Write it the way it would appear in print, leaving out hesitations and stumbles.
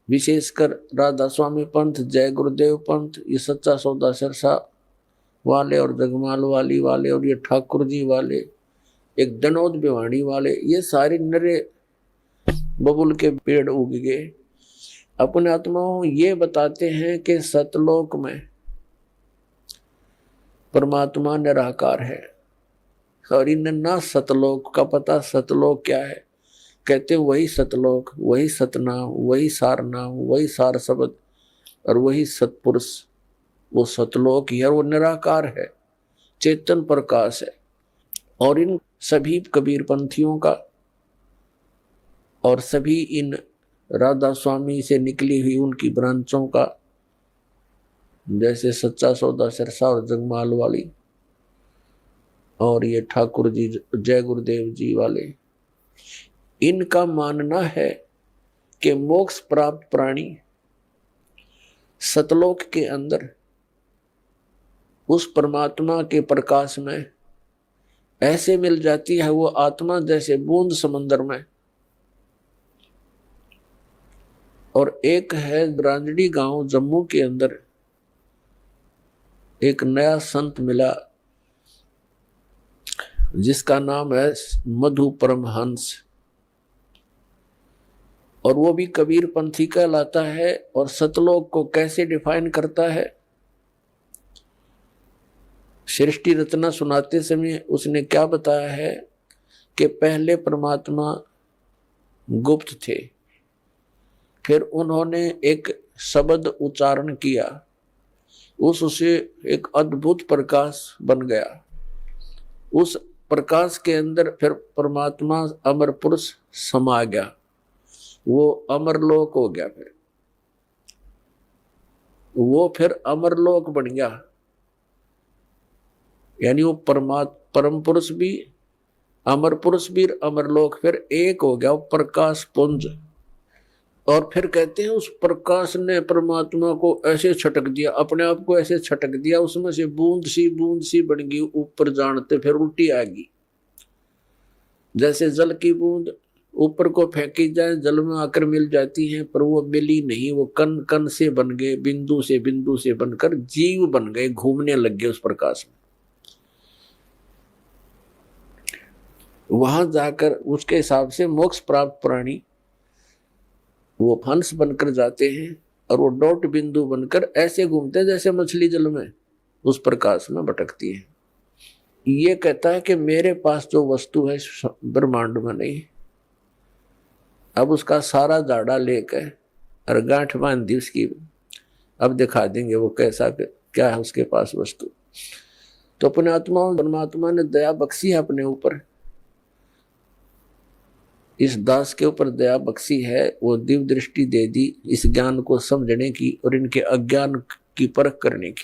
विशेषकर राधा स्वामी पंथ, जय गुरुदेव पंथ, ये सच्चा सौदा सिरसा वाले और जगमाल वाली वाले और ये ठाकुर जी वाले, एक दनोद भिवाड़ी वाले, ये सारे नरे बबुल के पेड़ उग गए। अपने आत्माओं ये बताते हैं कि सतलोक में परमात्मा निराकार है और इन्हें ना सतलोक का पता। सतलोक क्या है? कहते वही सतलोक, वही सतनाम, वही सारनाम, वही सार शब्द और वही सतपुरुष, वो सतलोक ही है। वो निराकार है, चेतन प्रकाश है। और इन सभी कबीर पंथियों का और सभी इन राधा स्वामी से निकली हुई उनकी ब्रांचों का, जैसे सच्चा सौदा सिरसा और जगमाल वाली और ये ठाकुर जी, जय गुरुदेव जी वाले, इनका मानना है कि मोक्ष प्राप्त प्राणी सतलोक के अंदर उस परमात्मा के प्रकाश में ऐसे मिल जाती है वो आत्मा जैसे बूंद समंदर में। और एक है रांजड़ी गांव जम्मू के अंदर एक नया संत मिला जिसका नाम है मधु परमहंस, और वो भी कबीर पंथी कहलाता है। और सतलोक को कैसे डिफाइन करता है? सृष्टि रचना सुनाते समय उसने क्या बताया है कि पहले परमात्मा गुप्त थे, फिर उन्होंने एक शब्द उच्चारण किया, उससे एक अद्भुत प्रकाश बन गया। उस प्रकाश के अंदर फिर परमात्मा अमर पुरुष समा गया, वो अमरलोक हो गया। फिर वो फिर अमरलोक बन गया, यानी वो परम पुरुष भी, अमर पुरुष भी, अमरलोक फिर एक हो गया, वो प्रकाश पुंज। और फिर कहते हैं उस प्रकाश ने परमात्मा को ऐसे छटक दिया, अपने आप को ऐसे छटक दिया, उसमें से बूंद सी बन गई, ऊपर जानते फिर उल्टी आ गई। जैसे जल की बूंद ऊपर को फेंकी जाए, जल में आकर मिल जाती है, पर वो मिली नहीं, वो कण कण से बन गए, बिंदु से बनकर जीव बन गए, घूमने लग गए उस प्रकाश में। वहां जाकर उसके हिसाब से मोक्ष प्राप्त प्राणी वो हंस बनकर जाते हैं और वो डॉट बिंदु बनकर ऐसे घूमते हैं जैसे मछली जल में उस प्रकाश में भटकती है। ये कहता है कि मेरे पास जो वस्तु है ब्रह्मांड में नहीं। अब उसका सारा जाड़ा लेकर और गांठ बांध दी उसकी, अब दिखा देंगे वो कैसा क्या है उसके पास वस्तु। तो अपने आत्मा परमात्मा ने दया बख्शी है अपने ऊपर, इस दास के ऊपर दया बख्शी है, वो दिव्य दृष्टि दे दी इस ज्ञान को समझने की और इनके अज्ञान की परख करने की।